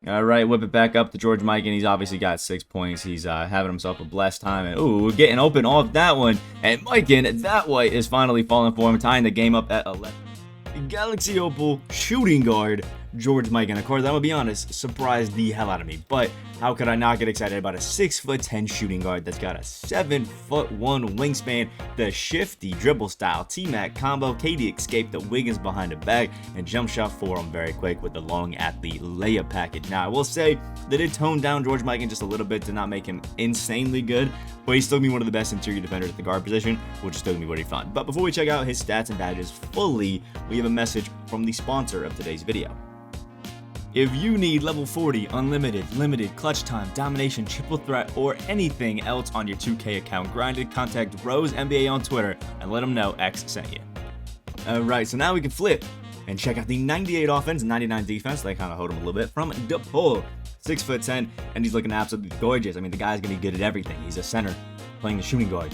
All right, whip it back up to George Mikan. He's obviously got 6 points. He's having himself a blessed time. And ooh, we're getting open off that one. And Mikan, that way, is finally falling for him, tying the game up at 11. Galaxy Opal shooting guard George Mikan. Of course, I'm gonna be honest, surprised the hell out of me. But how could I not get excited about a 6'10" shooting guard that's got a 7'1" wingspan, the shifty dribble style, T-Mac combo, KD escape, the Wiggins behind the back, and jump shot for him very quick with the long athlete layup package. Now, I will say they did tone down George Mikan just a little bit to not make him insanely good, but he's still gonna be one of the best interior defenders at the guard position, which is still gonna be pretty fun. But before we check out his stats and badges fully, we have a message from the sponsor of today's video. If you need level 40, unlimited, limited, clutch time, domination, triple threat, or anything else on your 2K account, grinded, contact Rose NBA on Twitter and let them know X sent you. Alright, so now we can flip and check out the 98 offense, 99 defense. They kind of hold him a little bit from Opal. 6'10", and he's looking absolutely gorgeous. I mean, the guy's gonna be good at everything. He's a center playing the shooting guard,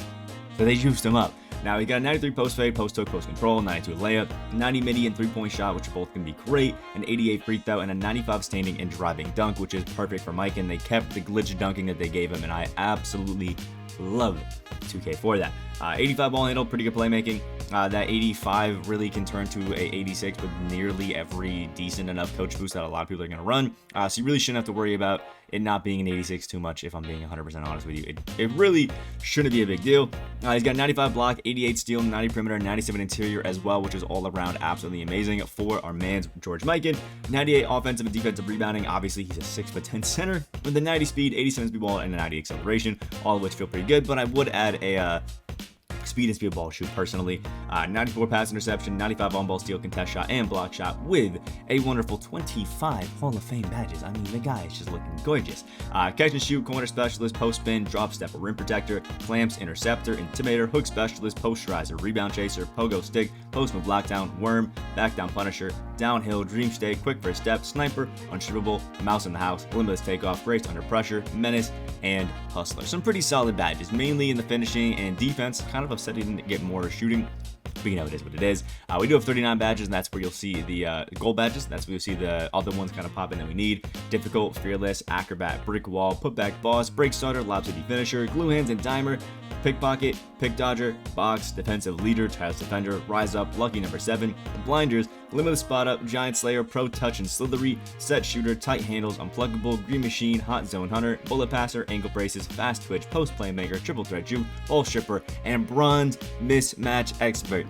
so they juiced him up. Now, he got a 93 post fade, post hook, post control, 92 layup, 90 midi and 3-point shot, which are both going to be great, an 88 free throw, and a 95 standing and driving dunk, which is perfect for Mike, and they kept the glitch dunking that they gave him, and I absolutely love 2K for that. 85 ball handle, pretty good playmaking. That 85 really can turn to a 86 with nearly every decent enough coach boost that a lot of people are going to run. So you really shouldn't have to worry about it not being an 86 too much, if I'm being 100% honest with you. It really shouldn't be a big deal. He's got 95 block, 88 steal, 90 perimeter, 97 interior as well, which is all around absolutely amazing for our man George Mikan. 98 offensive and defensive rebounding. Obviously, he's a 6'10" center with a 90 speed, 87 speed ball, and a 90 acceleration, all of which feel pretty good. But I would add a speed and speed ball shoot personally. 94 pass interception, 95 on-ball steal, contest shot, and block shot with a wonderful 25 Hall of Fame badges. I mean, the guy is just looking gorgeous. Catch and shoot, corner specialist, post spin, drop step, rim protector, clamps, interceptor, intimidator, hook specialist, posterizer, rebound chaser, pogo stick, post move lockdown, worm, back down punisher, downhill, dream stay, quick first step, sniper, unstrippable, mouse in the house, limitless takeoff, grace under pressure, menace, and hustler. Some pretty solid badges, mainly in the finishing and defense. Kind of upset he didn't get more shooting, but you know, it is what it is. We do have 39 badges, and that's where you'll see the gold badges. That's where you'll see the other ones kind of pop in that we need. Difficult, fearless, acrobat, brick wall, putback boss, break starter, lob city finisher, glue hands and dimer, pickpocket, pick dodger, box, defensive leader, tireless defender, rise up, lucky number 7, blinders, limitless spot up, giant slayer, pro touch and slithery, set shooter, tight handles, unpluggable, green machine, hot zone hunter, bullet passer, ankle braces, fast twitch, post playmaker, triple threat juke, ball stripper, and bronze mismatch expert.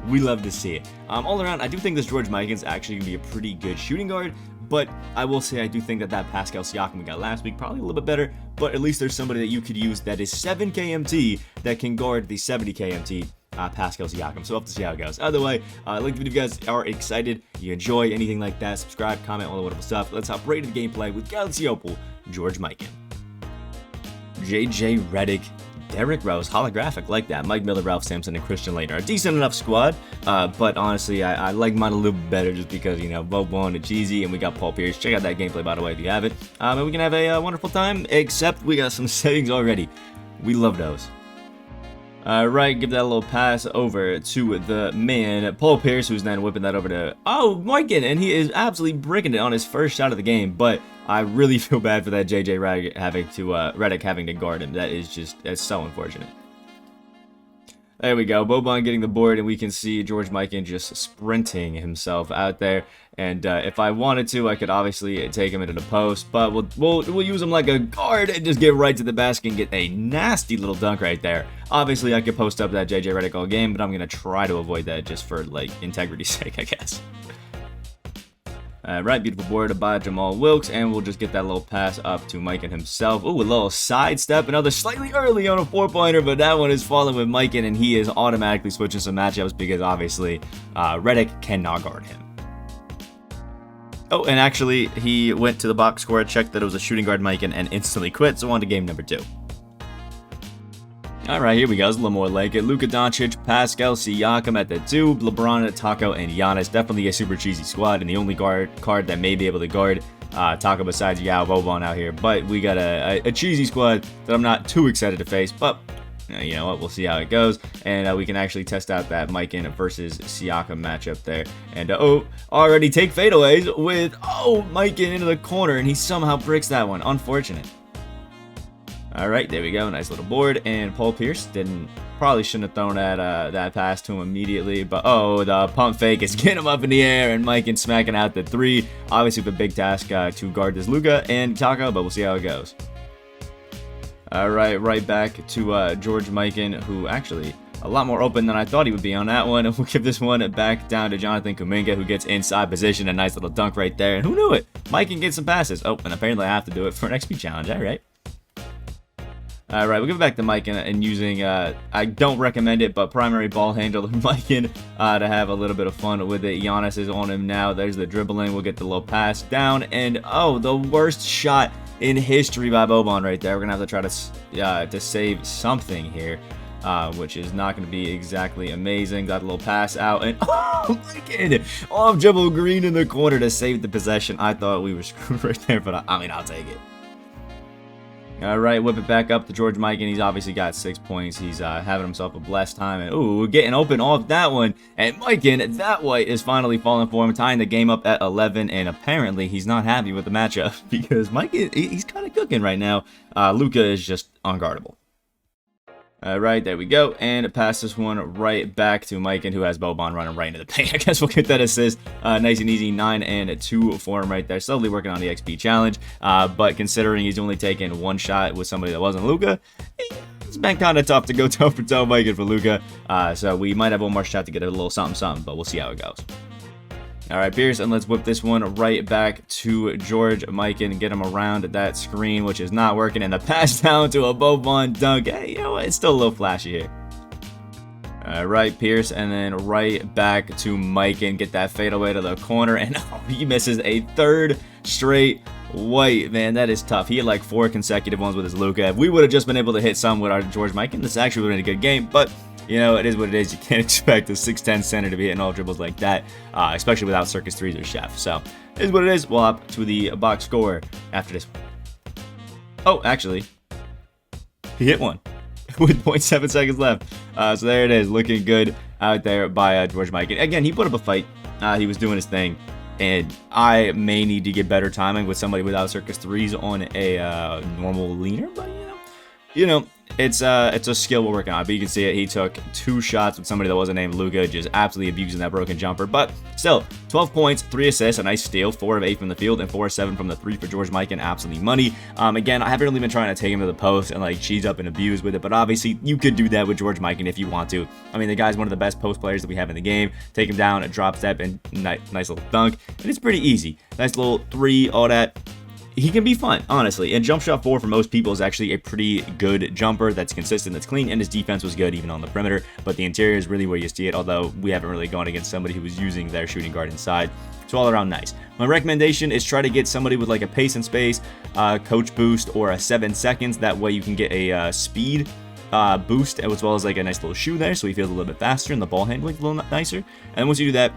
We love to see it. All around, I do think this George Mikan is actually going to be a pretty good shooting guard, but I will say I do think that Pascal Siakam we got last week probably a little bit better, but at least there's somebody that you could use that is 7 KMT that can guard the 70 KMT Pascal Siakam. So we'll have to see how it goes. Either way, like the video, if you guys are excited, you enjoy anything like that, subscribe, comment, all the wonderful stuff. Let's hop right into the gameplay with Galaxy Opal, George Mikan. JJ Redick, Derrick Rose, holographic like that. Mike Miller, Ralph Sampson, and Christian Laettner. A decent enough squad, but honestly, I like mine a little bit better just because, you know, Boban and Cheesy, and we got Paul Pierce. Check out that gameplay, by the way, if you have it. And we can have a wonderful time, except we got some settings already. We love those. Alright, give that a little pass over to the man, Paul Pierce, who's then whipping that over to, Mikan, and he is absolutely breaking it on his first shot of the game, but I really feel bad for that JJ Redick having to guard him. That's so unfortunate. There we go, Boban getting the board, and we can see George Mikan just sprinting himself out there. And if I wanted to, I could obviously take him into the post, but we'll use him like a guard and just get right to the basket and get a nasty little dunk right there. Obviously, I could post up that JJ Redick all game, but I'm gonna try to avoid that just for like integrity's sake, I guess. Right, beautiful board by Jamal Wilkes, and we'll just get that little pass up to Mikan himself. Ooh, a little sidestep, another slightly early on a 4-pointer, but that one is falling with Mikan, and he is automatically switching some matchups because obviously Redick cannot guard him. Oh, and actually, he went to the box score, checked that it was a shooting guard Mikan, and instantly quit, so on to game number 2. Alright, here we go. It's a little more like it. Luka Doncic, Pascal Siakam at the 2, LeBron, Taco, and Giannis. Definitely a super cheesy squad, and the only card that may be able to guard Taco besides Boban out here. But we got a cheesy squad that I'm not too excited to face, but you know what, we'll see how it goes, and we can actually test out that Mikan versus Siakam matchup there. And already take fadeaways with Mikan into the corner, and he somehow bricks that one. Unfortunate. All right, there we go. Nice little board, and Paul Pierce probably shouldn't have thrown that pass to him immediately, but the pump fake is getting him up in the air, and Mikan smacking out the three. Obviously, the big task to guard this Luka and Taco, but we'll see how it goes. All right back to George Mikan, who actually a lot more open than I thought he would be on that one. And we'll give this one back down to Jonathan Kuminga, who gets inside position. A nice little dunk right there. And who knew it? Mikan gets some passes. Oh, and apparently I have to do it for an XP challenge. All right. All right, we'll give it back to Mikan and using, I don't recommend it, but primary ball handler Mikan to have a little bit of fun with it. Giannis is on him now. There's the dribbling. We'll get the little pass down. And, the worst shot in history by Boban right there. We're going to have to try to save something here, which is not going to be exactly amazing. Got a little pass out, and Mikan off dribble Green in the corner to save the possession. I thought we were screwed right there, but I mean, I'll take it. All right, whip it back up to George Mikan. He's obviously got 6 points. He's having himself a blessed time. And getting open off that one. And Mikan, that white is finally falling for him, tying the game up at 11. And apparently he's not happy with the matchup because Mikan, he's kind of cooking right now. Luka is just unguardable. All right, there we go, and pass this one right back to Mikan, who has Boban running right into the paint. I guess we'll get that assist. Nice and easy, 9 and 2 for him right there. Slowly working on the XP challenge, but considering he's only taken one shot with somebody that wasn't Luka, it's been kind of tough to go toe for toe Mikan for Luka. So we might have one more shot to get a little something, but we'll see how it goes. All right, Pierce, and let's whip this one right back to George Mikan and get him around that screen, which is not working, and the pass down to a Boban dunk. Hey, you know what? It's still a little flashy here. All right, Pierce, and then right back to Mikan. Get that fadeaway to the corner, and he misses a third straight white. Man, that is tough. He had like 4 consecutive ones with his Luka. If we would have just been able to hit some with our George Mikan, this actually would have been a good game, but you know, it is what it is. You can't expect a 6'10 center to be hitting all dribbles like that, especially without Circus 3s or Chef. So, it is what it is. We'll hop to the box score after this one. Oh, actually, he hit one with 0.7 seconds left. So, there it is. Looking good out there by George Mikan. Again, he put up a fight. He was doing his thing. And I may need to get better timing with somebody without Circus 3s on a normal leaner, but you know, it's a skill we're working on. But you can see it. He took 2 shots with somebody that wasn't named Luka, just absolutely abusing that broken jumper. But still, 12 points, 3 assists, a nice steal, 4 of 8 from the field, and 4 of 7 from the 3 for George Mikan. Absolutely money. Again, I haven't really been trying to take him to the post and like cheese up and abuse with it, but obviously you could do that with George Mikan if you want to. I mean, the guy's one of the best post players that we have in the game. Take him down, a drop step, and nice little dunk, and it's pretty easy. Nice little 3, all that. He can be fun, honestly, and jump shot 4 for most people is actually a pretty good jumper that's consistent, that's clean, and his defense was good even on the perimeter, but the interior is really where you see it, although we haven't really gone against somebody who was using their shooting guard inside. So all around nice. My recommendation is try to get somebody with like a pace and space, coach boost, or a 7 seconds. That way you can get a speed boost, as well as like a nice little shoe there, so he feels a little bit faster and the ball handling a little nicer. And once you do that,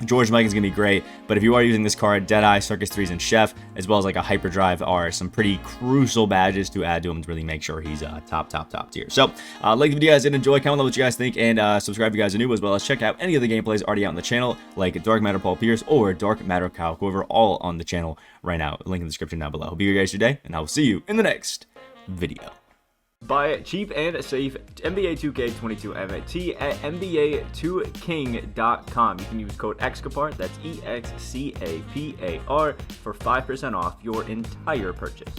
George Mikan is going to be great, but if you are using this card, Deadeye, Circus 3s, and Chef, as well as like a Hyperdrive, are some pretty crucial badges to add to him to really make sure he's top tier. So, like the video, guys did enjoy, comment below what you guys think, and subscribe if you guys are new, as well as check out any of the gameplays already out on the channel, like Dark Matter Paul Pierce or Dark Matter Kyle Quiver, all on the channel right now. Link in the description down below. Hope you guys today, and I will see you in the next video. Buy cheap and safe NBA 2K22 NFT at NBA2King.com. You can use code Excapar, that's EXCAPAR, for 5% off your entire purchase.